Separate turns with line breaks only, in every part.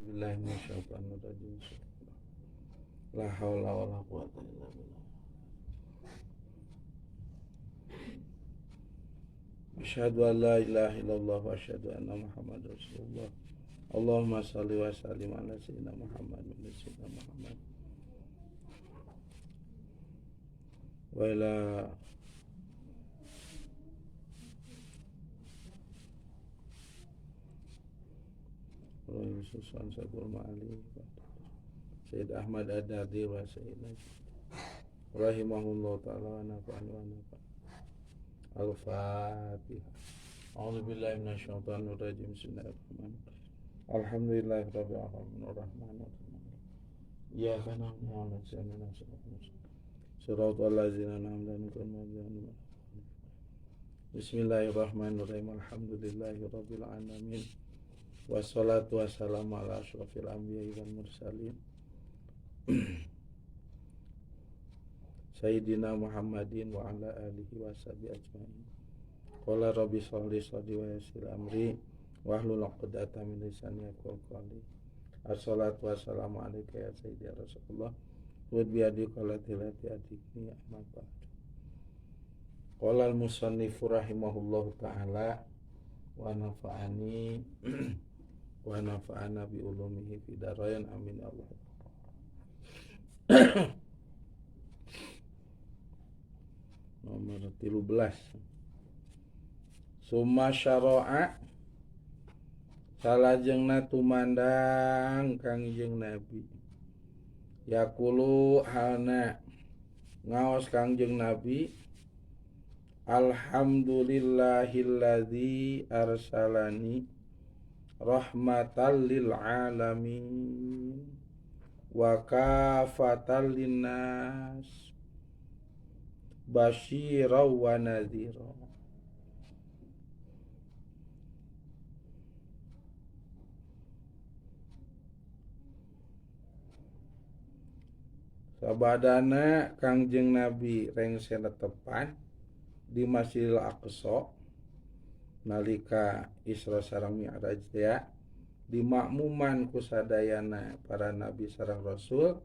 billahi minasyaitonir rajim. La haula wala quwwata illa billah. Asyhadu an la ilaha illallah wa asyhadu anna Muhammadar Rasulullah. Allahumma shalli wa sallim ala sayyidina Muhammad wa sayyidina Muhammad. Wa ila Susan Sabul Ma'ali Sayyid Ahmad Ad-Dardi wa Sayyidina rahimahullah ta'ala wa nafa'ani wa nafa'ani. Al-Fatihah. A'udzu billahi minasyaitonir rajim. Bismillahirrahmanirrahim. Alhamdulillahi rabbil alamin arrahmanir rahim. Iyyaka na'budu wa iyyaka nasta'in. Shiratal ladzina an'amta 'alaihim. Bismillahirrahmanirrahim. Alhamdulillahi rabbil alamin. Wassalatu wassalamu ala asyrafil anbiya'i wal mursalin Sayyidina Muhammadin wa ala alihi wa sahbihi ajma'in. Qala rabbi sholli sadri wa yassir amri wahlul 'uqdatam min lisani yafqahu qawli. Assalatu wassalamu alayka ya sayyidi Rasulullah wa bi yadi qalatilati adikni amma ba'd. Qala al-musannifu rahimahullahu ta'ala wa nafa'ani wa nafa'ana bi ulumihi fi darain amin ya Allah. Nomor 13. Summa syara'a salajengna tumandang Kangjeng Nabi. Yaqulu halna ngaos Kangjeng Nabi, alhamdulillahilladzi arsalani rahmatan lil alamin wa kafatan linnas basyira wa nadhira. Sabadana Kangjeng Nabi rengsena tepan di Masjidil Aqsa nalika Isra sareng Mi'raj teh dimakmuman ku sadayana para nabi sareng rasul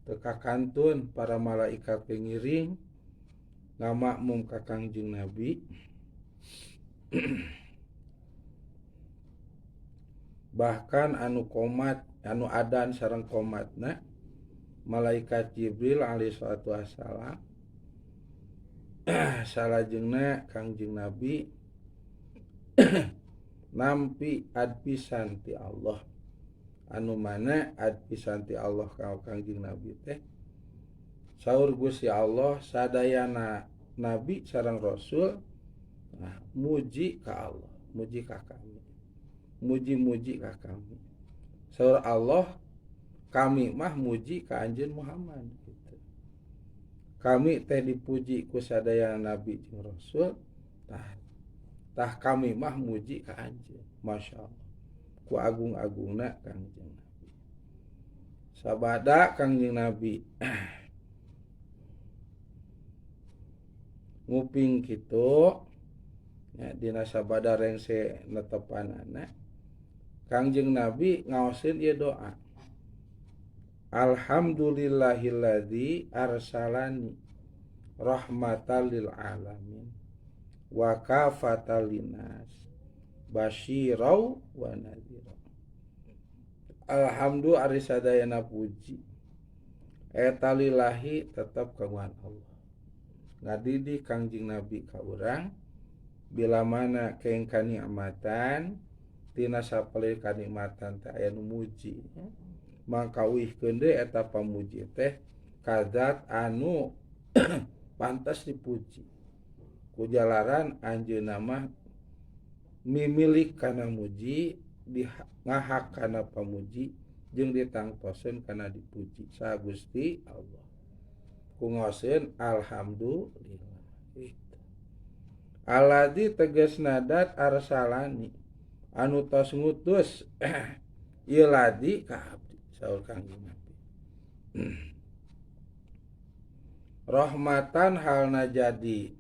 teka kantun para malaikat pengiring ngamakmum ka Kangjeng Nabi. Bahkan anu qomat anu adan sareng qomatna malaikat Jibril alaihi salatu wassalam. Salajengna Kangjeng Nabi nampi adpisan ti Allah, anu mana adpisan ti Allah ka Kangjeng Nabi teh saur Gusti Allah sadayana nabi sareng rasul muji ka Allah, muji ka kami, muji-muji ka kami. Saur Allah, kami mah muji ka anjeun Muhammad gitu. Kami teh dipuji ku sadayana nabi jeung rasul, tah kami mah muji ka anjeun. Masyaallah. Ku agung-agungna Kangjeng Nabi. Sabada Kangjeng Nabi nguping kitu nya dina sabada rengse netepanana Kangjeng Nabi ngaoskeun ieu doa. Alhamdulillahilladzi arsalani rahmatan lil alamin wa kafatan linnas basyirau wa nadhira. Alhamdulillah ari sadayana puji eta lillahi tetep kagungan Allah. Ngadidi Kangjeng Nabi ka urang bila mana keeng kanikmatan tina sapeuleut kanikmatan teh aya nu muji. Maka wihkeun deui eta pamuji teh ka zat anu pantas dipuji. Ku jalaran anjeunna mah mimilik kana muji, ngahak kana pamuji jeung ditangtoseun kana dipuji sa Gusti Allah. Ku ngaoskeun alhamdulillah. Alladzi tegasna dat arsalani anu tos ngutus ieu ladi ka abdi saur Kangjeng Nabi. Rahmatan halna jadi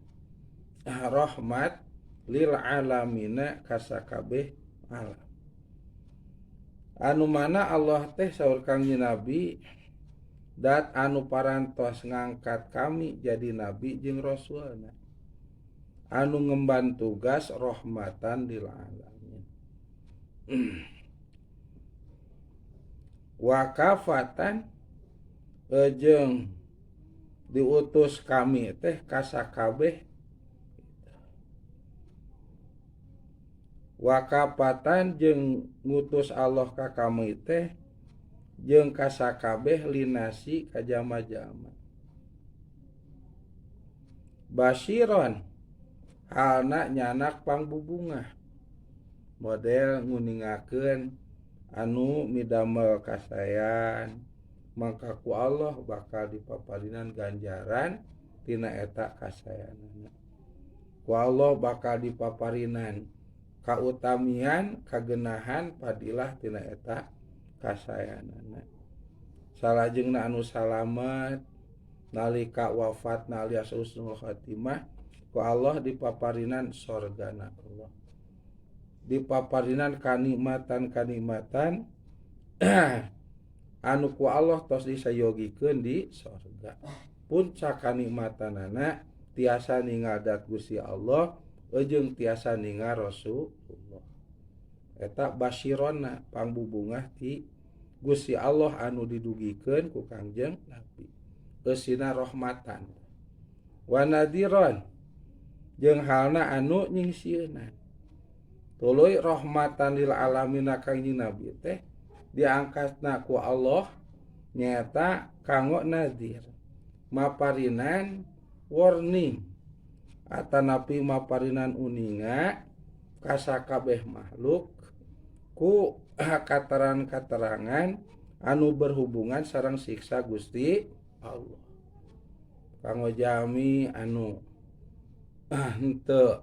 rahmat lil alamina kasakabeh alam. anu mana Allah teh saur Kangjeng Nabi dat anu parantos ngangkat kami jadi nabi jeung rasulna anu ngemban tugas rahmatan lil alamin wa kafatan jeung diutus kami teh ka sakabeh wakapatan jeung ngutus Allah ka kami teh jeung ka sakabeh linasi ka jama-jama basyiron halna nyanak pangbubungah model nguningakeun anu midamel kasayan maka ku Allah bakal dipaparinan ganjaran tina eta kasayanana ku Allah bakal dipaparinan kautamian kagenahan padilah tina eta kasayanana salajengna anu salamet nalika wafatna alias husnul khotimah ku Allah dipaparinan sorgana Allah dipaparinan kanikmatan anu ku Allah tos disayogikeun di sorga puncak kanikmatanana tiasa ningadat Gusti Allah jeung tiasa ningal Rasulullah eta basyironna pangbubungah ti Gusti Allah anu didugikeun ku Kangjeng Nabi eusina rahmatan wa nadiron jeung halna anu nyingsieuna tuluy rahmatan lil alamin Kangjeng Nabi teh diangkatna ku Allah nyata kanggo nadir maparinan warning atanapi maparinan uninga ka sakabeh makhluk ku katerangan anu berhubungan sareng siksa Gusti Allah kanggo jami anu henteu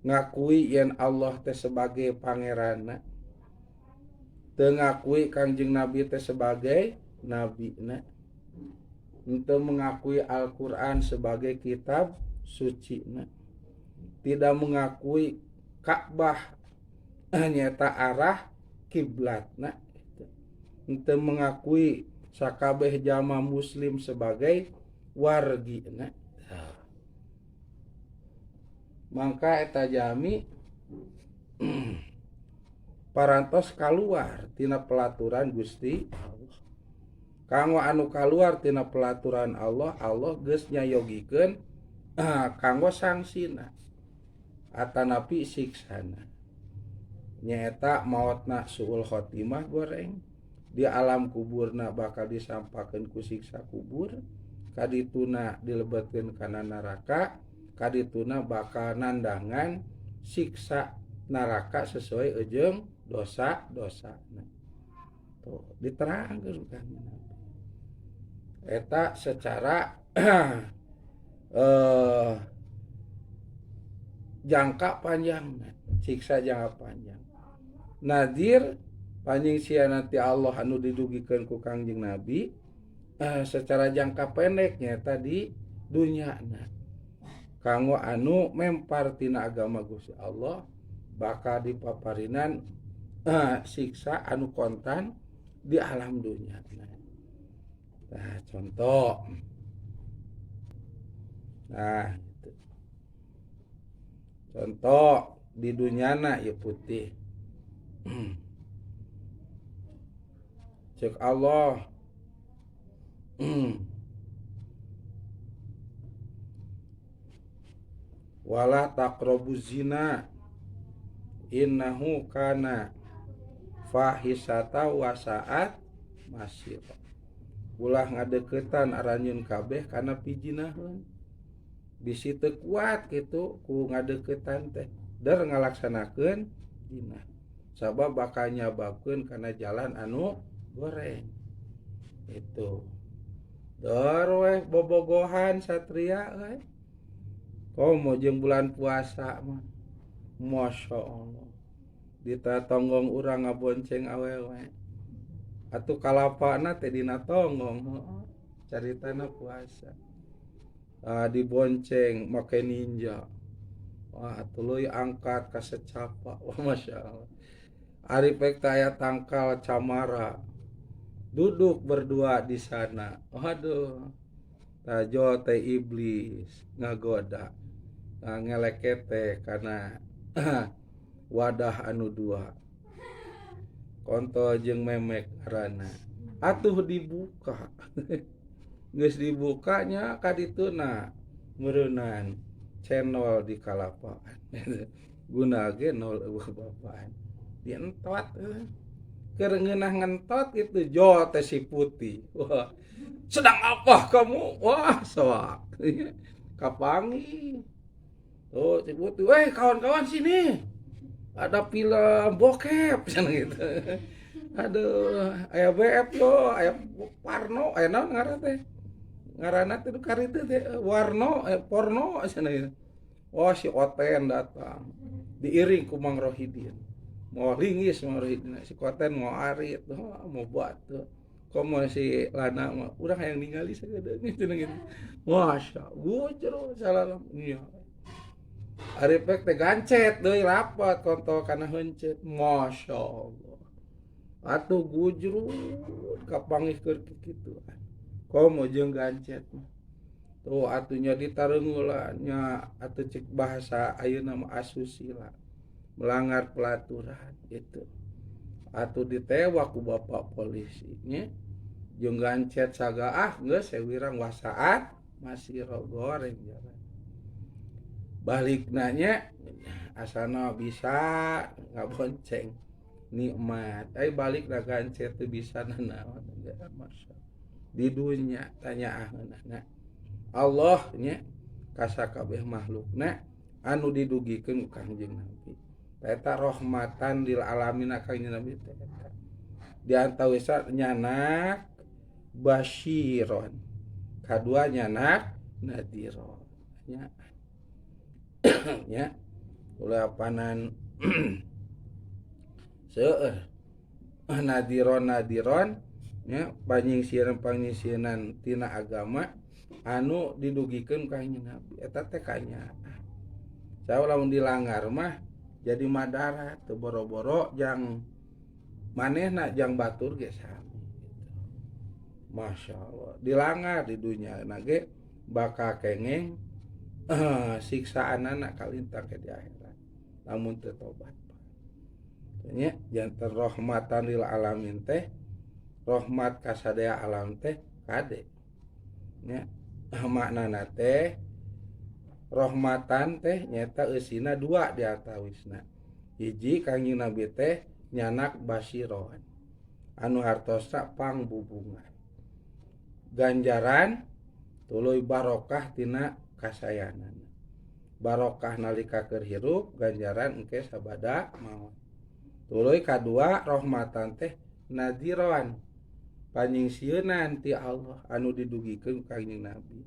ngakui yen Allah teh sebagai pangeranna teu ngakui Kangjeng Nabi teh sebagai nabina henteu mengakui Al-Qur'an sebagai kitab sucina tidak mengakui Ka'bah nyata arah kiblatna henteu mengakui sakabeh jama muslim sebagai wargina mangka eta jami parantos kaluar tina pelaturan Gusti Allah kanggo anu kaluar tina pelaturan Allah Allah geus nyayogikeun kanggo sangsina atanapi siksana nyaeta maotna suul khotimah goreng di alam kuburna bakal disampakeun ku siksa kubur kadituna dilebetkeun kana neraka kadituna bakal nandangan siksa neraka sesuai jeung dosa-dosana tuh diterangkeun kan eta secara jangka panjang siksa jangka panjang nadir panjingsiana ti Allah anu didugikeun ku Kangjeng Nabi secara jangka pendeknya tadi dunyana kanggo anu mempar tina agama Gusti Allah bakal dipaparinan siksa anu kontan di alam dunya. Nah, contoh. Nah, gitu. Contoh di dunyana ya putih. Cek Allah. Wala taqrabuz zina innahu kana fahisata wa sa'at masir. Ulah ngadeukeutan aranjeun kabeh kana pijinaheun. Bisi teu kuat kitu ku ngadeukeutan teh der ngalaksanakeun zina. Sabab bakal nyababkeun kana jalan anu goreng. Itu. Dor weh bobogohan satria euy. Komo jeung bulan puasa mah. Masya Allah. Ditatonggong urang ngabonceng awewe. Atuh kalapana teh dina tonggong. Caritana puasa. Dibonceng make ninja. Wah tuluy angkat ka secapa. Wah Masya Allah. Ari pek aya tangkal camara duduk berdua di sana. Waduh, tajo teh iblis ngagoda ngelekete karena wadah anu dua kontol jeung memek karana atuh dibuka. Geus dibukanya kadituna meureunnan channel di kalapaan. Guna ge nol bapaan dientot keur ngeunah ngentot gitu jo teh si putih. Wah, sedang apa kamu? Wah, soak. Kapangi. Oh, si putih, "Weh, kawan-kawan sini. Ada film bokep." Cenah gitu. Aduh, aya BF yo, aya Parno, aya naon ngaranna teh? Ngaranna teh karita teh Warno, porno cenah gitu. Oh, si Oten datang. Diiring ku Mang Rohidin. Mau ringis Mang Rohidin, si Oten mau arit, mau batu. Komo si Lana mah urang hayang ningali sagedeung cenah gitu. Masya, gujro salalam. Iya. Ari pek teh gancet deui rapat kontol kana heuncet. Masya Allah. Atuh gujrut kapangihkeun kikituan. Komo jeung gancet mah. Tuh atunya ditareungulan nya atuh cek bahasa ayeuna mah asusila. Melanggar pelaturan gitu. Atuh ditewak ku bapak polisi nya. Jeung gancet sagaah geus sewirang wasaat masih rogoreng jalan. Balikna nya asana bisa ngabonceng nikmat. Ai balikna gancet teu bisa nanaon masya. Di dunya tanyaaheunna Allah nya ka sakabeh makhlukna anu didugikeun ku Kangjeng Nabi. Eta rahmatan lil alamin Kangjeng Nabi teh eta. Di antawisa nyanak basyiron. Kadua nyanak nadiron. Nya nya ulah panan seueur nadiron nya panyingsiran tina agama anu didugikeun ka Nabi eta teh kanya. Saha lamun dilanggar mah jadi madara teu boro-boro jang manehna jang batur ge sami gitu. Masya Allah. Dilanggar di dunya na ge bakal kengeng siksaanana kalintang ke di akhirat lamun teu tobat. Nya janten rahmatan lil alamin teh rahmat ka sadaya alam teh kade. Nya maknana teh rahmatan teh nyata eusina dua di antawisna. Hiji Kangjeng Nabi teh nyanak basyiron anu hartosna pangbubungan. Ganjaran tuluy barokah tina kasayanan. Barokah nalika keur hirup, ganjaran engke sabada maot. Tuluy kadua rahmatan teh nadiron panyingsieunan ti Allah anu didugikeun ka Kangjeng Nabi.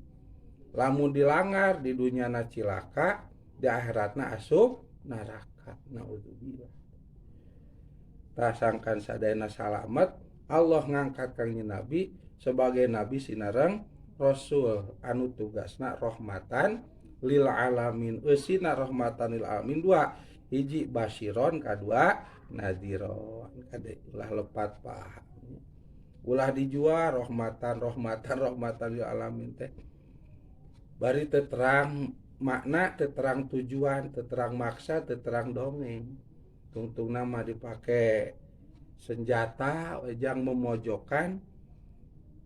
Lamun dilanggar di dunyana cilaka, di akhiratna asup neraka. Naudzubillah. Tasangkan sadayana salamet, Allah ngangkat Kangjeng Nabi sebagai nabi sinareng rasul anu tugasna rahmatan lil alamin. Eusina rahmatan lil alamin dua, hiji basyiron, kadua nadiron. Kade ulah lepat paham. Ulah dijual rahmatan lil alamin teh. Bari teu terang makna, teu terang tujuan, teu terang maksa, teu terang dongeng. Tungtungna mah dipake senjata yang memojokkan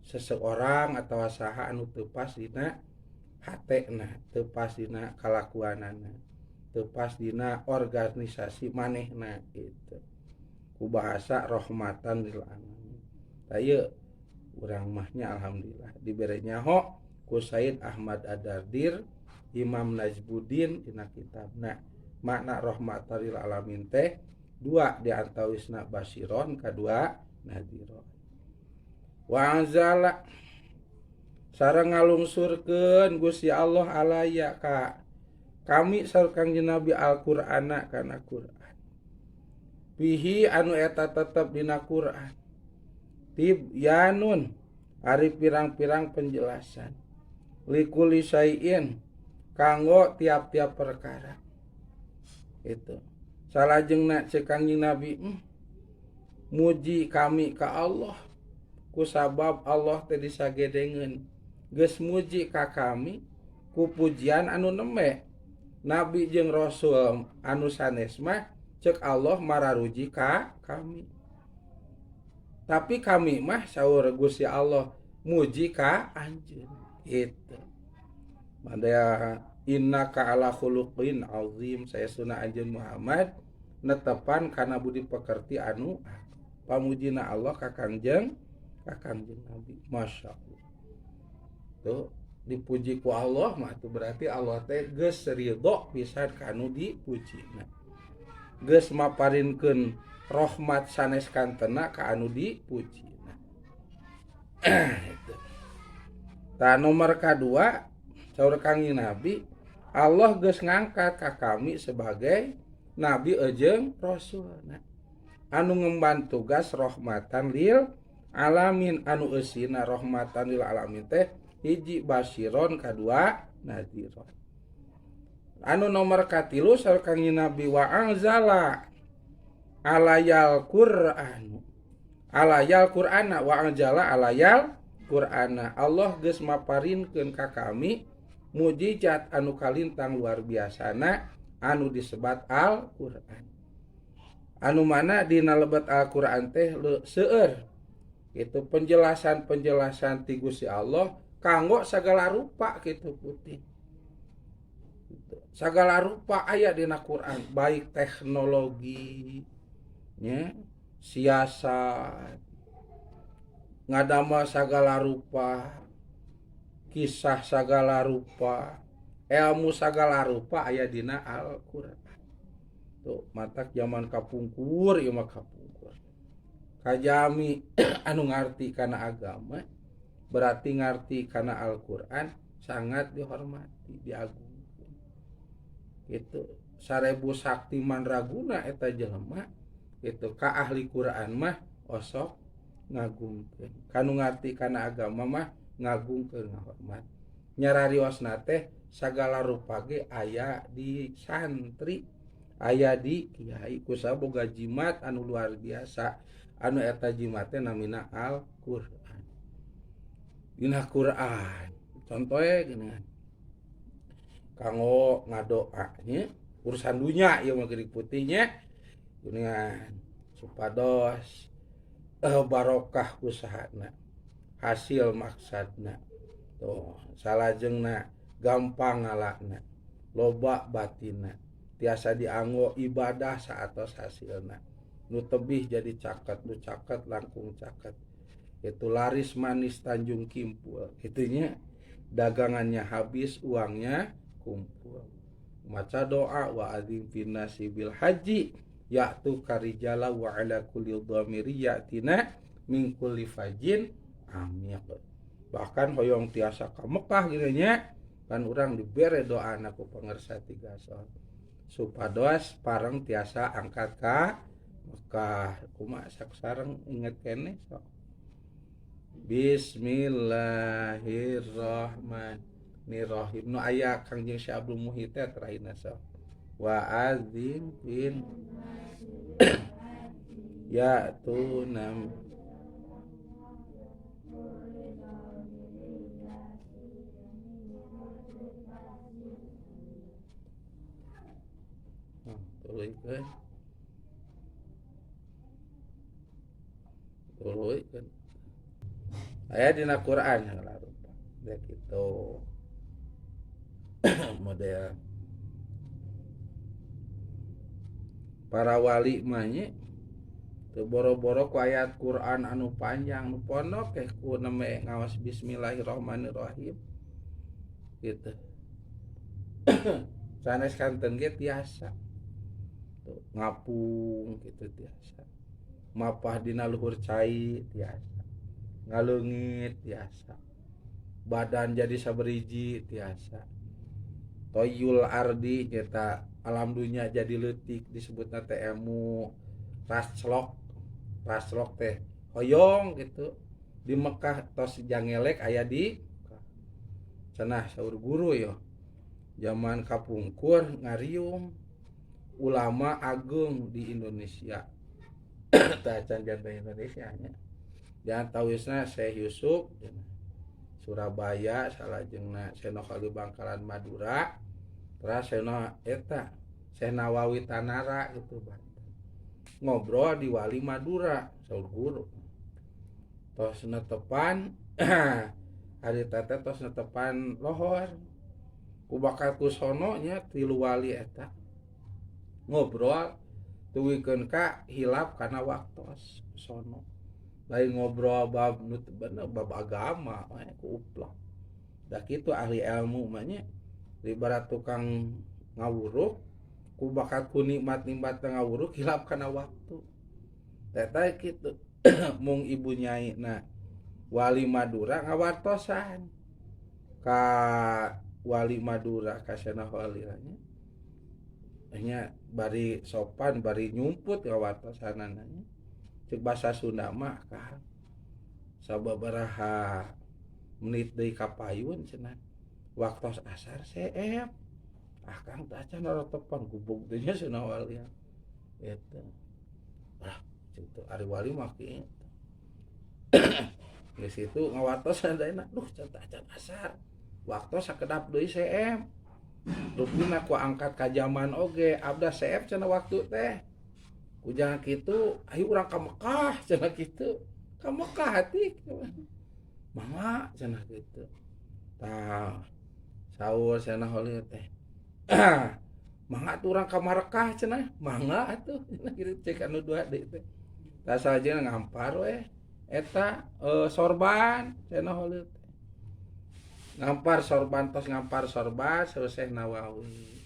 seseorang atau saha anu teu pas dina hatena, teu pas dina kalakuanana, teu pas dina organisasi manehna gitu. Ku bahasa rahmatan lil alamin. Taya urang mahnya alhamdulillah dibere nyaho ku Said Ahmad Ad-Dardir Imam Najmuddin dina kitabna makna rahmatan lil alamin teh dua di antawisna basyiron, kadua nadiron. Wa anzala sareng ngalungsurkeun Gusti Allah alaya ka kami sareng Kangjeng Nabi Al-Qur'ana kana Qur'an. Bihi anu eta tetep dina Qur'an. Tibyanun ari pirang-pirang penjelasan. Likuli syai'in kanggo tiap-tiap perkara. Itu salajengna cek Kangjeng Nabi, muji kami ka Allah kusabab Allah teh disagedengeun geus muji ka kami ku pujian anu neme. Nabi jeung Rasul anu sanes mah cek Allah mararuji ka kami, tapi kami mah saur Gusti Allah muji ka anjeun gitu. Mada innaka ala khuluqin azim, saya sunah anjeun Muhammad netepan kana budi pekerti anu pamujina Allah ka Kangjeng Nabi. Masya Allah tuh dipuji ku Allah mah tuh berarti Allah teh geus ridho pisan kanu dipujina, geus maparinkeun rahmat sanes kantena ka anu dipujina. Tah nomor kadua saur Kangjeng Nabi, Allah geus ngangkat ka kami sebagai nabi jeung rasul anu ngemban tugas rahmatan lil alamin, anu eusina rahmatan lil alamin teh hiji basiron, kadua nadiron. Anu nomor katilu saur Kangjeng Nabi, wa anzala alayal qur'ana wa anzala alayal qur'ana, Allah geus maparinkeun ka kami mujizat anu kalintang luar biasana anu disebat Al-Qur'an, anu mana dina lebet Al-Qur'an teh seueur itu penjelasan ti Gusti Allah kanggo sagala rupa kitu putih. Sagala rupa aya dina Quran, baik teknologi nya, siasat, ngadamel sagala rupa, kisah sagala rupa, ilmu sagala rupa aya dina Al-Qur'an. Tuh matak zaman kapungkur ieu mah kapungkur. Kajami anu ngarti kana agama berarti ngarti kana Al-Qur'an sangat dihormati, diagungkeun. Itu 1000 sakti mandraguna eta jelema itu ka ahli Quran mah osok ngagungkeun, kanu ngarti kana agama mah ngagungkeun ngahormat. Nyarariosna teh sagala rupa ge aya di santri, aya di kiai, kusabab boga jimat anu luar biasa, anu eta jimat teh namina Al-Qur'an. Dina Qur'an contohnya gini, kanggo ngadoa nya urusan dunya ieu mah geuning putihnya geuningan supados barokah usahana, hasil maksadna, tuh salajengna gampang ngalakna, loba batina, tiasa dianggo ibadah saatos hasilna, nu tebih jadi caket, nu caket langkung caket, itu laris manis Tanjung Kimpul, itunya dagangannya habis uangnya kumpul. Maca doa wa adzim finnasi bil haji ya'tu karijala wa ala kulli dhamiri ya'tina min kulli fajin amiq. Bahkan hoyong tiasa ka Mekah kieu nya kan urang dibere doana ku pangersa tiga sol supados pareng tiasa angkat ka Mekah. Kumaha sareng inget keneh sok. Bismillahirrahmanirrahim. Nu aya Kangjeng Syekh Abdul Muhyi teh terakhirna sok. Wa adzim fin ya tunam tuluy aya dina Quran ngalarupa da kitu model para wali mah nya teu boro-boro ku ayat Quran anu panjang nu pondok teh ku neme ngaos bismillahirrahmanirrahim gitu. Sanes kanten ge tiasa tuh ngapung gitu tiasa, mapah dina luhur cai tiasa, ngaleungit tiasa, badan jadi saberiji tiasa, toyul ardi kita alam dunia jadi leutik disebutna teh ilmu raslok teh hoyong gitu di Mekah tos jangelek aya di cenah saur guru yo zaman kapungkur ngariung ulama agung di Indonesia. Tacan jantan Indonesia nya. Jangan tawisna Syekh Yusuf Surabaya salajengna Seno Kali Bangkalan Madura terus Seno eta Syekh Nawawi Tanara gitu Banten. Ngobrol di Wali Madura saur guru. Tos netepan hari tete tos netepan lohor. Ku bakal kusono nya tilu wali eta. Ngobrol tuwikeun ka hilap kana waktos sono. Lain ngobrol bab bener bab agama ku uplak. Da kitu ahli ilmu mah nya ibarat tukang ngawuruk ku bakal ku nikmat-nikmat ngawuruk hilap kana waktu. Teta kitu mung ibu nyai na Wali Madura ngawartosan ka Wali Madura ka Senah Wali nya bari sopan bari nyumput ngawartosanana nya cek basa Sunda mah ka sababaraha menit deui kapayun cenah waktos asar seep kang teh acan tepan gubuk teh nya Senah Wali eta itu ari wali mah kitu. Di situ ngawartos daina duh acan asar. Waktu sakedap deui CM. Rupina ku angkat ka zaman oge, abda CM cenah waktu teh. Kujang kitu, ayo urang ka Mekah cenah kitu. Ka Mekah hati. Mangga cenah kitu. Tah saur cenah holi teh. Mangga tuh urang ka Marekah cenah. Mangga atuh cenah kitu cek anu dua deui teh. Tah sajeuna ngampar we eta sorban cenah heuleut ngampar sorban tos ngampar sorban Syekh Nawawi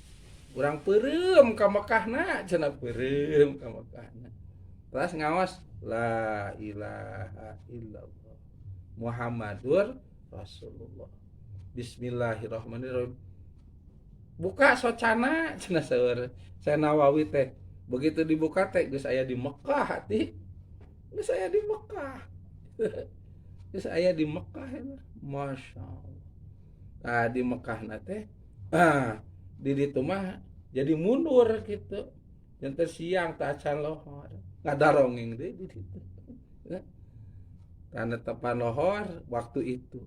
urang peureum ka Mekahna cenah peureum ka Mekahna terus ngaos la ilaha illallah Muhammadur Rasulullah Bismillahirrahmanirrahim buka socana cenah saeur Syekh Nawawi teh begitu dibuka teh geus aya di Mekah hati geus aya di Mekah geus aya di Mekah Masya Allah. Nah di Mekah teh di ditu mah jadi mundur gitu janten siang teh acan lohor ngadarongeng deui di ditu tah netepan lohor waktu itu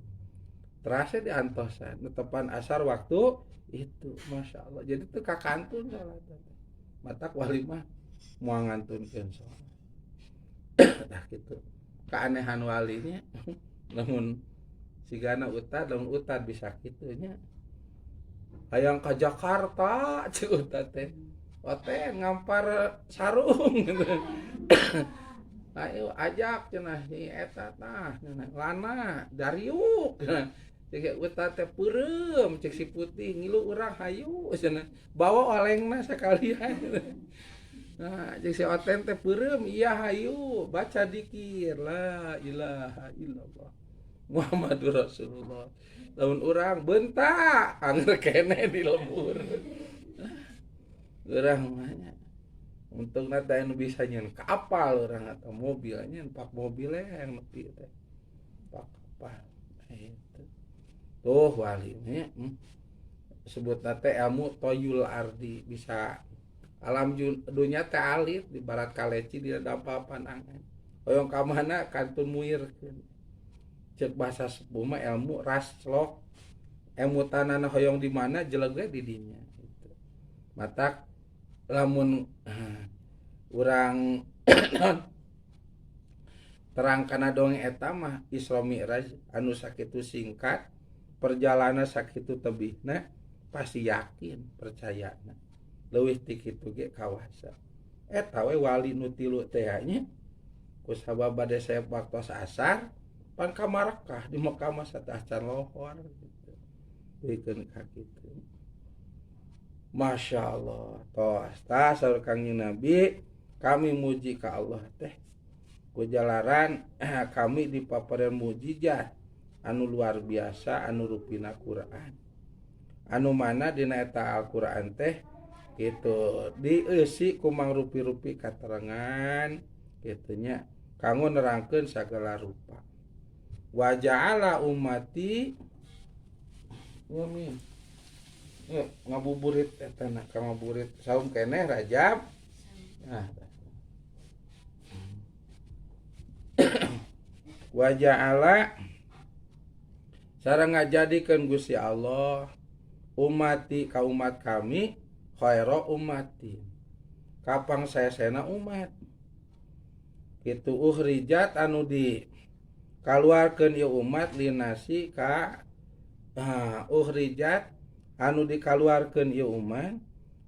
terasa diantosan netepan asar waktu itu Masya Allah jadi teu kakantun salat matak wali mah moal ngantunkeun salat tah kitu keanehan walinya namun sigana utad lamun utad bisa kitu nya hayang ka Jakarta ceu utad teh ote ngampar sarung gitu. Ayo ajak cenah si eta tah lana dariuk cek utad teh peureum cek si putih ngilu urang hayu cenah bawa olengna sakalian. Nah, jeung si Oten teh peureum iya hayu baca dzikir la ilaha illallah Muhammadur Rasulullah. Lamun urang beuntak angger kene di lembur. Urang mah nya untungna teh anu bisa nyeun kapal urang atau mobil nyeun pak mobil yang nepi teh. Pak kapal. Itu. Tuh wali nya sebutna teh ilmu toyul ardi bisa alam dunia teh alit di barat kaleci di dapapan angan hoyong ka mana kantun muirkeun cek bahasa sepuh mah ilmu raslok ilmu tanana hoyong di mana jeleg we di dinya gitu. Matak lamun urang terang kana dongeng eta mah Isra Mi'raj anu sakitu singkat perjalanan sakitu tebihna pasti yakin percayana leuwih ti kitu ge kawasa eta we wali nu tilu teh nya ku sabab bade saep waktos asar pan ka Makkah di Mekah mah satah acan lohor gitu dikeun ka kitu Masya Allah tos tah saur Kangjeng Nabi kami muji ka Allah teh ku jalaran kami dipapareun mukjizat anu luar biasa anu rupina Quran anu mana dina eta Al-Quran teh gitu dieusi ku mangrupi-rupi katerangan kitunya kanggo nerangkeun sagala rupa wa ja'ala ummati ngabuburit eta na ngabuburit saum keneh Rajab. Nah, wa ja'ala sareng ngajadikeun Gusti Allah umati ka umat kami khaira ummati kapang saesena umat kitu uhrijat anu di kaluarkeun ieu umat linasi ka uhrijat anu dikaluarkeun ieu umat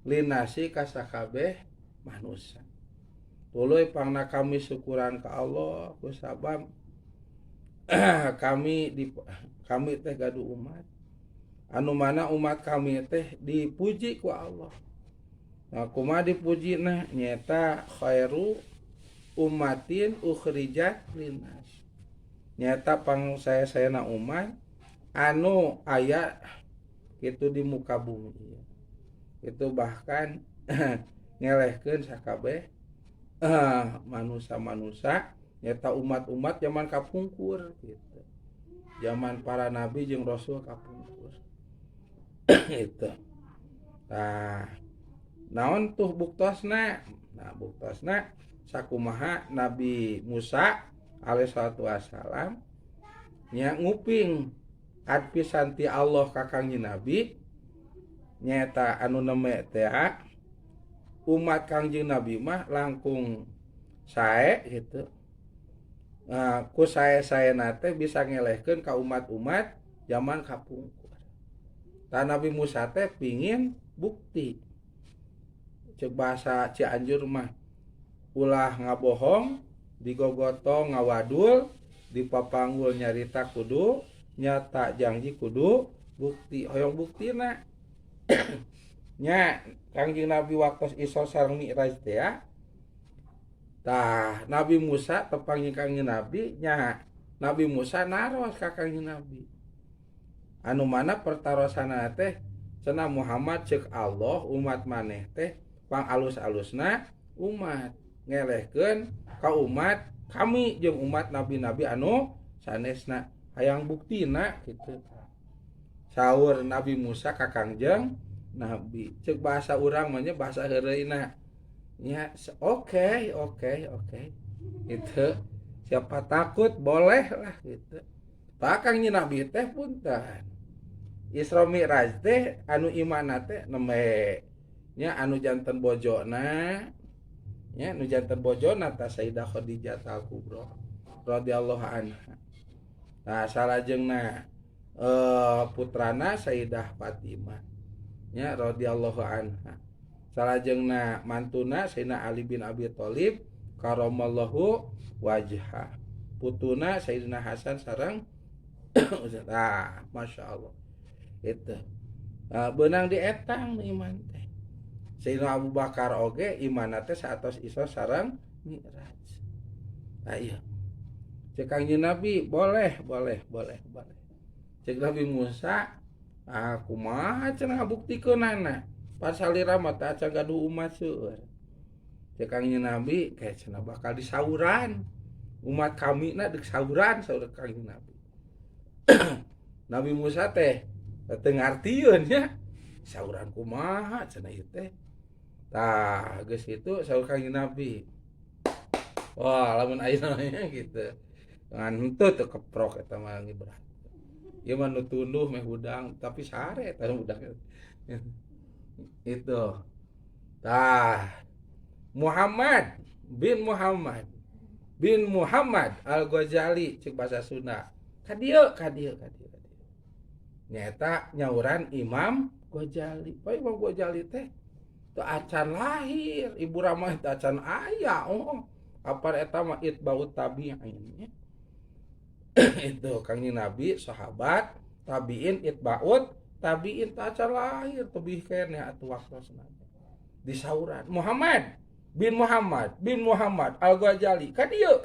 linasi ka sakabeh manusia. Tuluy pangna kami syukuran ka Allah kusabab kami teh gaduh umat anu mana umat kami teh dipuji ku Allah. Nah, kumaha dipujina nyata khairu ummatin ukhrijat linnas. Nyata pangsaesana umat anu aya kitu di muka bumi. Itu bahkan ngelehkeun sakabeh manusia-manusia nyata umat-umat zaman kapungkur gitu. Zaman para nabi jeung rasul kapungkur. Gitu. Nah, naon tuh buktosna? Nah, buktosna sakumaha Nabi Musa alaihissalatu wassalam nya nguping adpisan ti Allah ka Kangjeng Nabi nyata anu neme teh umat Kangjeng Nabi mah langkung sae gitu. Ku sae-saena teh bisa ngelehkeun ka umat-umat zaman kapungkur. Tah Nabi Musa teh pingin bukti. Ceuk bahasa Cianjur mah ulah ngabohong, digogoto ngawadul, dipapanggul nyarita kudu nyata janji kudu bukti. Hoyong buktina nya Kangjeng Nabi waktos Isra sareng Mi'raj teh tah Nabi Musa tepangnya Kangjeng Nabi nya Nabi Musa naros ka Kangjeng Nabi anu mana pertarosana teh cenah Muhammad ceuk Allah umat maneh teh pang alus-alusna umat ngelehkeun ka umat kami jeung umat nabi-nabi anu sanesna hayang buktina kitu. Saur Nabi Musa ka Kangjeng Nabi ceuk bahasa urang mah nya bahasa heureuyna nya oke itu siapa takut boleh lah gitu. Pak Kangjeng Nabi teh punten Isra Mi'raj teh anu imana teh neme nya anu janten bojona nya anu janten bojona ta Sayyidah Khadijah Al-Kubra radhiyallahu anha. Nah salajengna putrana Sayyidah Fatimah nya radhiyallahu anha. Salajengna mantuna Sayyidina Ali bin Abi Thalib karamallahu wajha. Putuna Sayyidina Hasan sareng masyaallah. Itu. Beunang dietang iman teh. Sayyidina Abu Bakar oge imanna teh saatos Isra sareng Mi'raj. Iya. Cek Kangjeng Nabi boleh. Cek Nabi Musa kumaha cenah ngabuktikeunana. Pas salira mah teh acan gaduh umat seueur. Cek Kangjeng Nabi kayak cenah bakal disauran. Umat kami na deuk sauran saur Kangjeng Nabi. Nabi Musa teh teu ngartieun nya. Sauran kumaha cenah ieu teh. Tah geus kitu saur Kangjeng Nabi. Wah, lamun ayeuna gitu. Ngan henteu teu keprok eta mah berat. Ieu mah nu tunduh meh hudang tapi sare eta hudang. Itu. Tah Muhammad bin Muhammad Al-Ghazali cek bahasa Sunda. Kadieu. Nyata nyauran Imam Ghazali. Poe Imam Ghazali teh teu acan lahir, ibu ramah teu acan aya. Apar eta mah itbaut tabi'in. Itu Kangjeng Nabi, sahabat, tabi'in, itbaut tabi'in teu acan lahir, tebih keneh atuh waktosna. Disauran Muhammad bin Muhammad Al-Ghazali. Kadieu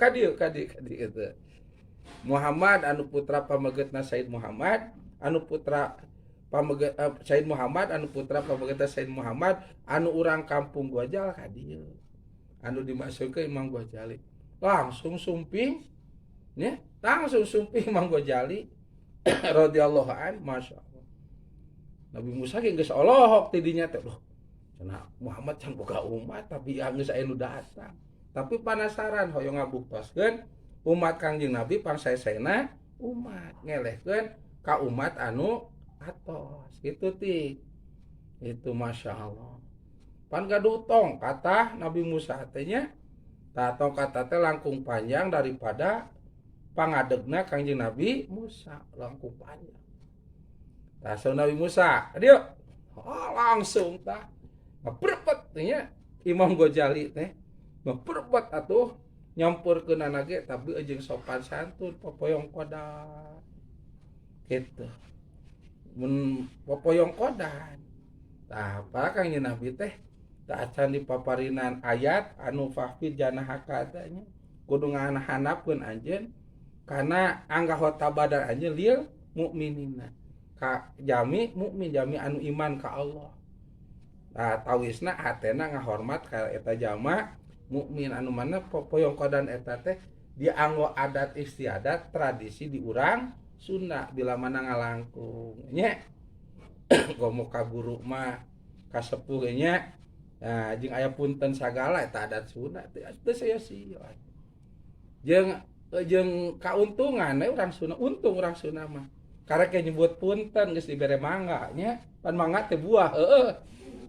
itu. Muhammad anu putra pamegetna Said Muhammad, anu putra Said Muhammad anu putra pamegetna Said Muhammad anu urang kampung Gwajal kadieu. Anu dimasukkeun Imam Ghazali. Langsung sumping nya, Imam Ghazali radhiyallahu an, masyaallah. Nabi Musa ge geus olohok tidinya teh loh. Cenah Muhammad can boga umat tapi geus aya nu datang. Tapi penasaran hoyong ngabuktoskeun umat Kangjeng Nabi pangsaesena umat ngelehkeun ka umat anu atos gitu ti. Itu Masya Allah. Pan gaduh tong kata Nabi Musa teh nya. Tah tong kata teh langkung panjang daripada pangadegna Kangjeng Nabi Musa, langkung panjang. Tah Nabi Musa, adieu. Langsung tah ngeprebet nya Imam Ghazali teh. Ngeprebet atuh nyampurkeun anage tapi jeung sopan santun popoyong kodan. Gitu. Mun popoyong kodan. Tah apa Kangjeng Nabi teh tah acan dipaparinan ayat anu fahfid janahaka teh nya. Kudu nganahanapkeun anjeun kana anggahota badar anjeun lil mukminina. Ka jami mukmin jami anu iman ka Allah. Nah, tawisna hatena ngahormat ka eta jama mukmin anu mana popoyong kodan eta teh dianggo adat istiadat tradisi di urang Sunda bila mana ngalangkung nya. Gomo ka guru mah ka sepuh nya. Nah, jeung aya punten sagala eta adat Sunda teh saya sieun. Jeung kauntungan urang Sunda untung urang Sunda mah. Karek nyebut punten geus dibere mangga nya. Pan mangga teh buah heueuh.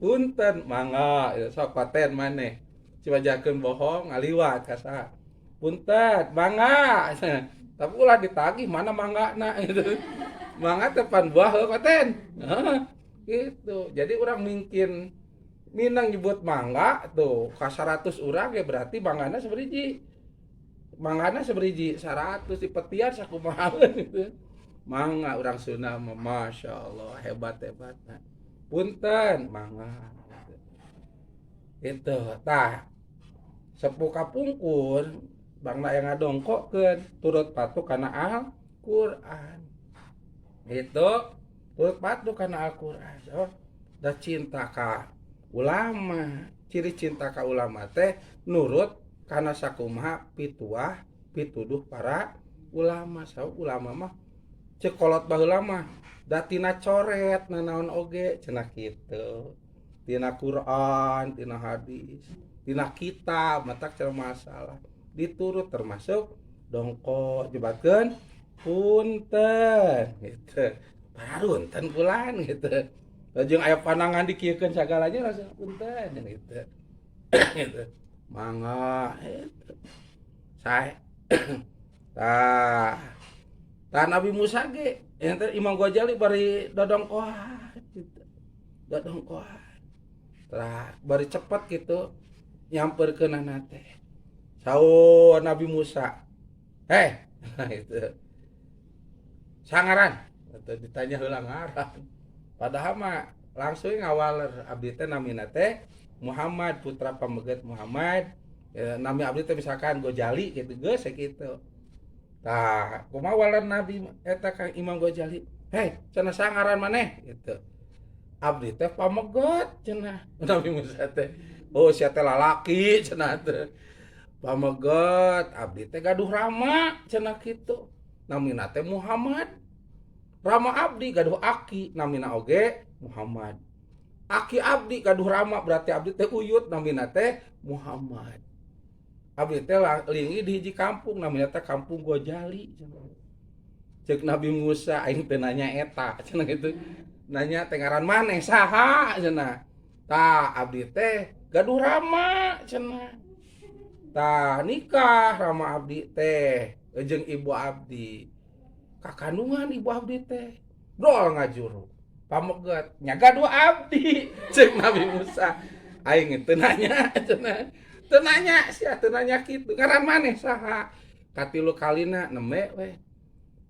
Punten mangga sok paten maneh. Cibajakeun bohong ngaliwat ka saha. Punten mangga. Tapi ulah ditagih mana manggana gitu. Mangga teh pan buah heueuh paten. Gitu. Jadi urang mungkin minang nyebut mangga tuh ka 100 urang ge berarti manggana saberiji. Manggana saberiji 100 dipetian sakumahaeun gitu. Mangga urang Sunda mah masyaallah hebat-hebat. Punten mangga. Itu tah sepuh kapungkur bangna yang ngadongkokeun turut patuh kana Al-Qur'an. Itu turut patuh kana Al-Qur'an. Oh, da cinta ka ulama. Ciri cinta ka ulama teh nurut kana sakumaha pituduh para ulama. Saha ulama mah ceuk kolot baheula mah da tina coret nanaon oge cenah kitu. Tina Quran, tina hadis, tina kitab matak cenah masalah. Diturut termasuk dongko jebatkeun punten gitu. Parunten kulan gitu. Jeung aya panangan dikieukeun sagalanya langsung punten gitu. Gitu. Mangga itu. Sae. Tah Nabi Musa ge ente Imam Ghazali bari dodongkohan gitu. Dodongkohan. Tah bari cepet gitu nyamperkeunana teh. Saur Nabi Musa. Itu. Sangaran atau ditanya heula ngaran. Padahal mah langsung ngawaler abdi teh namina teh Muhammad putra pameget Muhammad. Nami abdi teh misalkan Ghazali gitu geus kitu. Tah, kumaha waler Nabi eta Kang Imam Ghazali? Cenah sangaran maneh gitu. Abdi teh pameget cenah. Nabi Musa teh, oh sia teh lalaki cenah teh. Pameget, abdi teh gaduh rama cenah kitu. Namina teh Muhammad. Rama abdi gaduh aki, namina oge Muhammad. Aki abdi gaduh rama berarti abdi teh uyut, namina teh Muhammad. Abdi teh lingi di hiji kampung namanya teh kampung Ghazali cenah. Ceuk Nabi Musa aing teh nanya eta cenah kitu. Nanya teh ngaran maneh saha cenah. Tah abdi teh gaduh rama cenah. Tah nikah rama abdi teh jeung ibu abdi. Kakandungan ibu abdi teh dol ngajuru. Pameget nya gaduh abdi ceuk Nabi Musa. Aing teh nanya cenah. Teu nanya sia teu nanya kitu. Ngaran maneh saha? Katilu kalina neme we.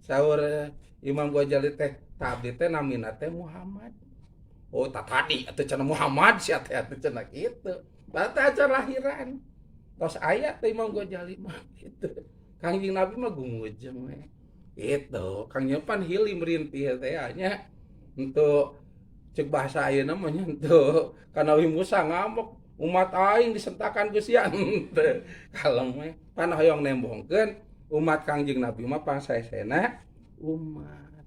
Saur Imam Ghazali teh tah abdi teh namina teh Muhammad. Oh tah tadi atuh cenah Muhammad sia teh atuh cenah kitu. Bata acara lahiran. Tos aya teh Imam Ghazali mah kitu. Kangjeng Nabi mah gumujeng we. Itu Kang Nyepan hilim rintih teh nya. Untuk cek bahasa ayeuna mah nya henteu ka Nabi Musa ngamuk. Umat aing disentakan ku sia henteu. Kalem we. Pan hoyong nembongkeun umat Kangjeng Nabi mah pangsaesena umat.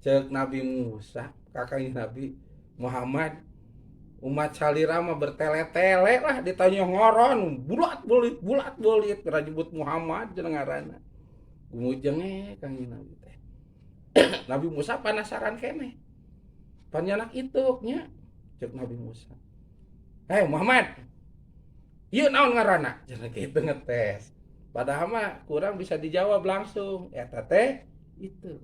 Cek Nabi Musa, kakaknya Nabi Muhammad, umat salira mah bertele-tele lah ditanya ngoron, bulat bulit rajibut Muhammad cenah ngaranna. Gumujenge kangjeng Nabi teh. Nabi Musa penasaran keneh. Panyanak ituk nya, cek Nabi Musa. Hei Muhammad, ieu naon ngaranna? Cenah kitu ngetes. Padahal mah kurang bisa dijawab langsung. Eta teh itu.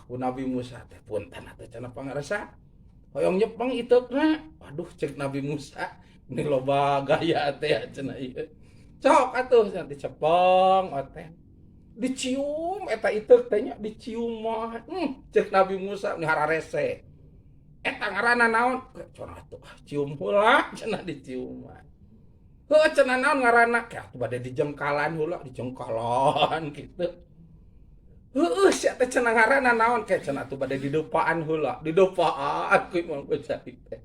Ku Nabi Musa teh punten atuh cenah pangaresa. Hoyong nyepeng iteukna. Waduh cek Nabi Musa, ini loba gaya teh cenah ieu. Sok atuh cenah dicepeng oten. Dicium eta iteuk teh nya dicium mah. Cek Nabi Musa ini hararese. Eta ngaranna naon? Cenah atuh cium heula cenah dicium mah. Heuh cenah naon ngaranna? Kayak atuh bade dijengkalan heula, dijengkalan kitu. Heuh sia teh cenah ngaranna naon? Kayak cenah atuh bade didepaan heula, didepaan ku Imam Ghazali teh.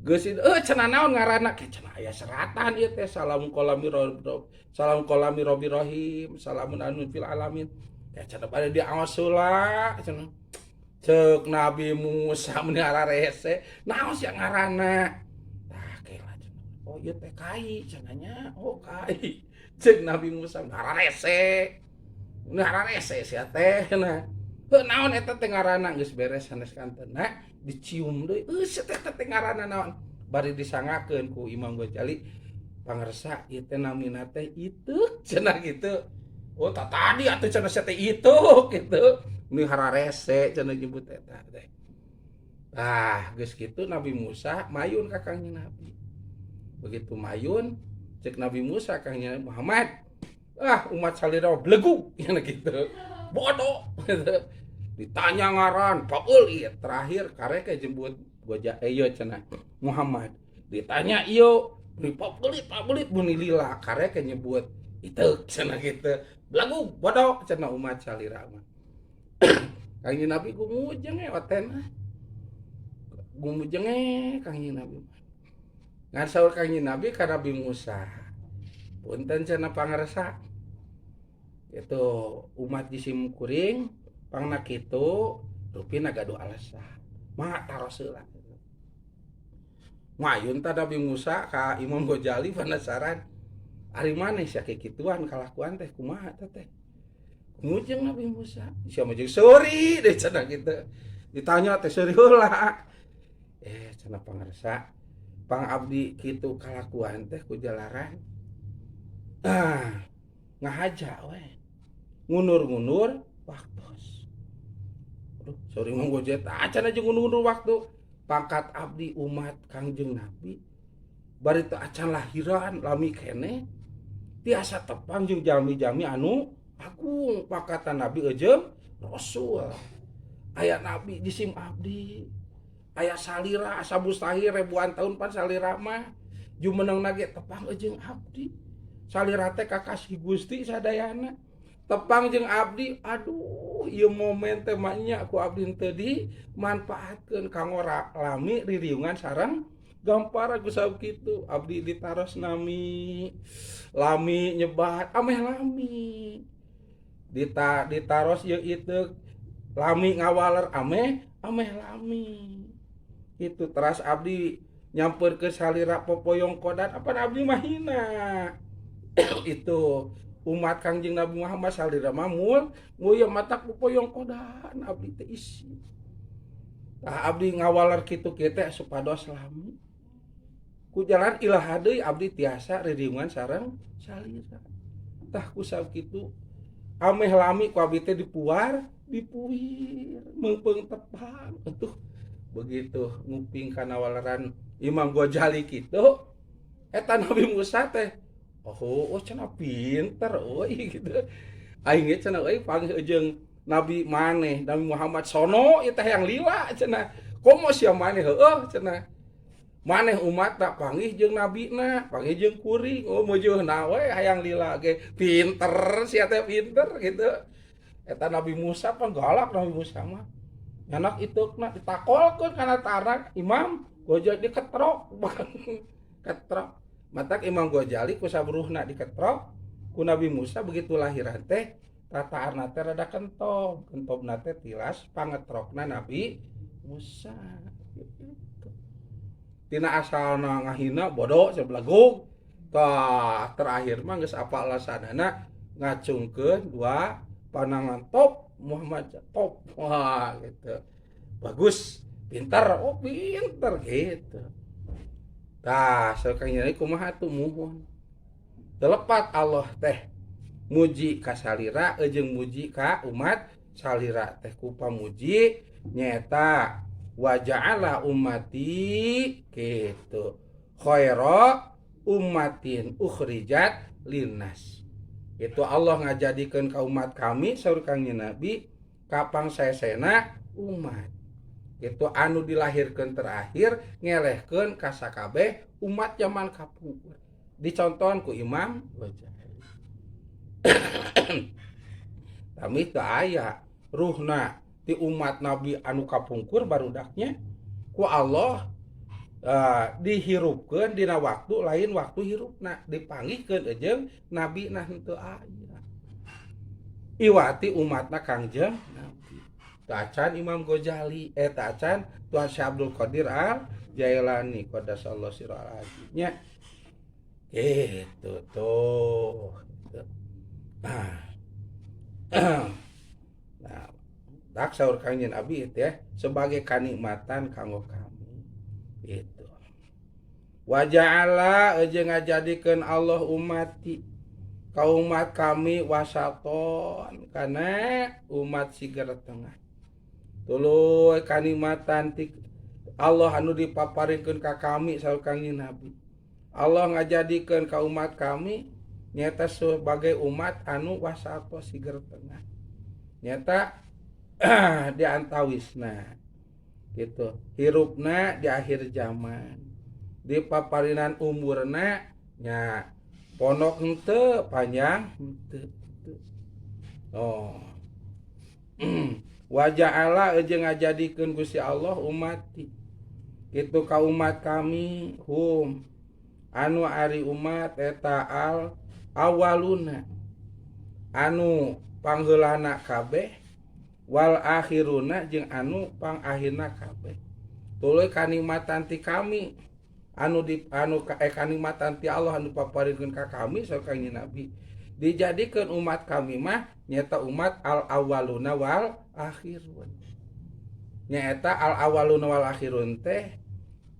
Geus cenah naon ngaranna? Kayak cenah aya seratan ieu teh salamun qolami robbi rahim, salamun anu fil alamin. Kayak cenah bade diaos heula cenah. Cek Nabi Musa mun hararese, naon sia ngaranna? Tah kela cenah. Oh ieu teh kai cenahnya. Oh kai. Cek Nabi Musa hararese. Hararese sia teh nah. Heuh naon eta teh ngaranna? Geus beres sanes kantena dicium deui. Sia teh ngaranna naon? Bari disangakeun ku Imam Ghazali, pangarsa ieu teh namina teh ituk cenah kitu. Oh tadi atuh cenah sia teh ituk kitu. Ini hararese cenah nyebut eta teh. Geus kitu Nabi Musa mayun ka kangjeng Nabi. Begitu mayun, cek Nabi Musa kangjeng Muhammad, umat salira blegu cenah kitu. Bodoh. Ditanya ngaran, paul ieu terakhir karek jembut goja ieu cenah Muhammad. Ditanya ieu, Pak belit mun lila karek nyebut itu cenah kitu. Blegu, bodoh cenah umat salira mah. Kangjeng Nabi gumujeng oten. Gumujeng kangjeng Nabi. Ngan saur kangjeng Nabi ka Nabi Musa. Punten cenah pangarsa. Itu umat di simkuring pangna kitu rupina gaduh alasan. Mangga taros heula. Mayun ta Nabi Musa ka Imam Ghazali penasaran. Ari maneh sia kikituan kalakuan teh kumaha teh? Ngujeng Nabi Musa, sia mah jeung seuri deui cenah kitu. Ditanya teh seuri heula. Cenah pangarsa, pangabdi kitu kalakuan teh ku jalaran. Ngahaja we. Ngunur-ngunur waktos. Aduh, sorry Mang Gojek, acan aja ngunur-ngunur waktu. Pangkat abdi umat Kangjeng Nabi. Bari teu acan lahiran lami keneh. Tiasa tepang jeung jalmi-jalmi anu agung pakatan Nabi jeung Rasul. Aya Nabi di sim abdi. Aya salira asa mustahil ribuan tahun pan salira mah jumeneng nage tepang jeung abdi. Salira teh kakasih Gusti sadayana. Tepang jeung abdi, aduh ieu momen teh mah nya ku abdi teu dimanfaatkeun kanggo lami ririungan sareng gampara kusab kitu. Abdi ditaros nami lami nyebat ameh lami. Ditaros jeung itu lami ngawaler ameh lami. Itu teras abdi nyamper ke salira popoyong kodan apa abdi mah hina. Itu umat Kangjeng Nabi Muhammad salira mamul nguyeuh mata popoyong kodan abdi teh isi. Tah abdi ngawaler kitu kieu teh supados lami. Ku jalan ilaha deui abdi tiasa ririungan sareng salira. Tah kusab kitu ameh lami ku abdi teh dipuar, dipuir, meungpeung tepang. Atuh begitu nguping kana waleran Imam Ghazali kitu eta Nabi Musa teh oh cenah pinter euy gitu. Aing ge cenah euy panggih jeung Nabi maneh Nabi Muhammad sono ieu teh yang lila cenah. Komo sia maneh heueuh cenah. Maneh umat tak panggih jeung nabina, panggih jeung kuring. Oh meujeunna we hayang lila ge pinter sia teh pinter gitu. Eta Nabi Musa pan galak Nabi Musa mah. Anak itukna ditakolkeun kana tarak Imam Ghazali diketrok. Ketrok. Matak Imam Ghazali ku sabruhna diketrok ku Nabi Musa begitu lahiran teh tataarna teh rada kentob nate tilas pangetrokna Nabi Musa gitu. Tina asalna ngahina bodoh sebelagug tah terakhir mah geus apa alasanana ngacungkeun dua panangan top Muhammad top wah gitu bagus pintar oh pintar gitu tah sakanya kumaha tuh muhun telepat Allah teh muji ka salira jeung muji ka umat salira teh ku pamuji nyata wa ja'ala ummati gitu khaira ummatin ukhrijat linnas itu Allah ngajadikeun ka umat kami saur Kangjeng Nabi kapang saesena umat itu anu dilahirkeun terakhir ngelehkeun ka sakabeh umat zaman kapungkur dicontohan ku Imam Ghazali kami teu aya ruhna ti umat Nabi anu kapungkur barudaknya ku Allah dihirupkeun dina waktu lain waktu hirupna dipanggihkeun jeung nabi nah henteu aya iwati umatna Kangjeng Nabi tacan Imam Ghazali tacan Tuan Syekh Abdul Qadir Al Jailani qaddasallahu sirral azimnya gitu tuh nah dak saur Kangjeng Nabi itu ya sebagai kanikmatan kanggo kami itu wa ja'ala jeung ngajadikeun Allah umati ka umat kami wasaton kana umat sigar tengah tuluy kanikmatan ti Allah anu dipaparikeun ka kami saur Kangjeng Nabi Allah ngajadikeun ka umat kami nyata sebagai umat anu wasato sigar tengah nyata di antawisna gitu hirupna di akhir zaman di paparinan umurna nya pondok henteu panjang henteu oh wa ja'ala jeung ngajadikeun Gusti Allah umati itu ka umat kami anu ari umat eta al awaluna anu pangheulana kabeh wal akhiruna jeung anu pangakhirna kabeh tuluy kanikmatan ti kami kanikmatan ti Allah anu paparikeun ka kami saur Kangjeng Nabi dijadikeun umat kami mah nyata umat al awaluna wal akhirun nyata al awaluna wal akhirun teh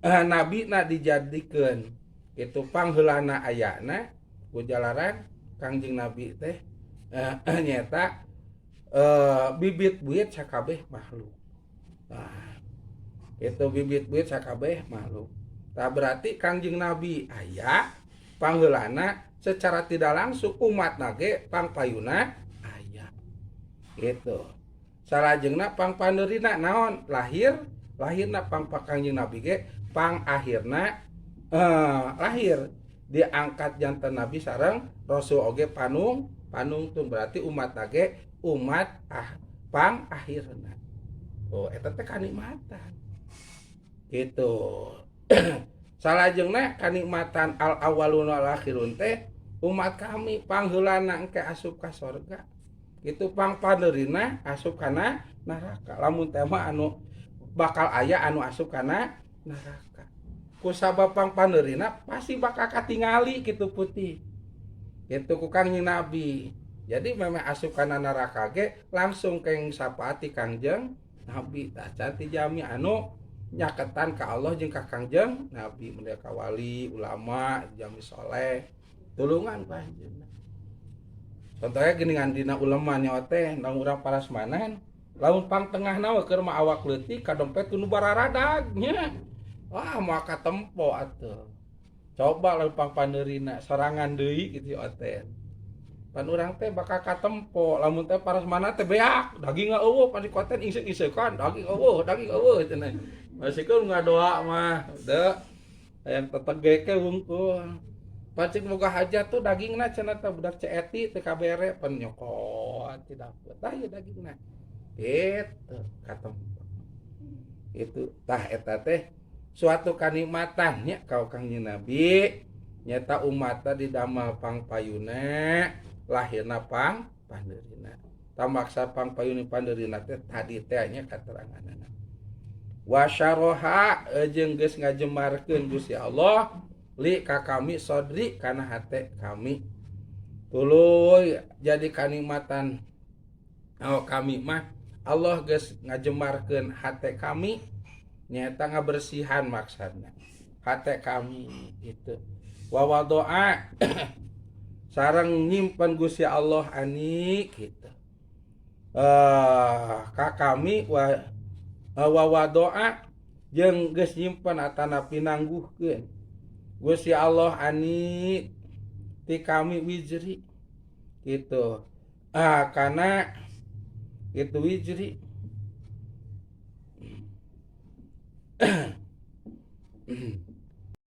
nabi na dijadikeun itu pangheulana ayana ku jalaran Kangjeng Nabi teh nyata bibit-bibit sakabeh makhluk. Nah, itu bibit-bibit sakabeh makhluk. Tah berarti Kangjeng Nabi aya pangheulana secara tidak langsung umat nage pangpayuna aya. Gitu. Salajengna pangpaneurina naon? Lahirna Kangjeng Nabi ge pangakhirna lahir diangkat janten Nabi sareng Rasul oge panungtung berarti umat nage umat pang akhirna oh eta teh kanikmatan gitu salajengna kanikmatan al awalun wal akhirun teh umat kami pangheulana engke asup ka sorga gitu pangpaneurina asup kana neraka lamun teh mah anu bakal aya anu asup kana neraka ku sabab pangpaneurina pasti bakal katingali gitu putih gitu ku Kangjeng Nabi. Jadi memang asup kana neraka ge langsung keng sapaati Kangjeng Nabi tah canti jami anu nyaketan ka Allah jeung ka Kangjeng Nabi mereka wali ulama jami soleh tulungan panjenengan contohnya geuningan dina ulama nya teh da urang parasmanan lamun pang tengahna we keur mah awak leutik ka dompet kudu bararadagnya wah moal katempo atuh coba lamun pang paneurina sorangan deui kitu teh pan urang teh bakal katempo lamun teh parasmana teh beak daging eueuh pan dikoten isek-isekan daging eueuh cenah masikeun ngadoa mah teu hayang tetege ke wungkul pacik boga hajat tuh dagingna cenah teh budak ceeti teu kabere pan nyokot tidak tah ieu dagingna kitu katempo itu tah eta teh suatu kanikmatan nya ka Kangjeng Nabi nyata umatna didamel pangpayuna lahirna pang pandeurina. Tamaksa pangpayun pandeurina teh tadi teh nya kateranganna. Wa syaroha jeung geus ngajemarkeun Gusti Allah li ka kami sodri kana hate kami. Tuluy jadi kanikmatan kami mah Allah geus ngajemarkeun hate kami nyaeta ngabersihan maksudna hate kami itu. Wa wadoa sareng nyimpen Gusti Allah ani kitu. Ka kami wa wadoa jeung geus nyimpen atana pinangguhkeun Gusti Allah ani ti kami wijri gitu. Kana itu wijri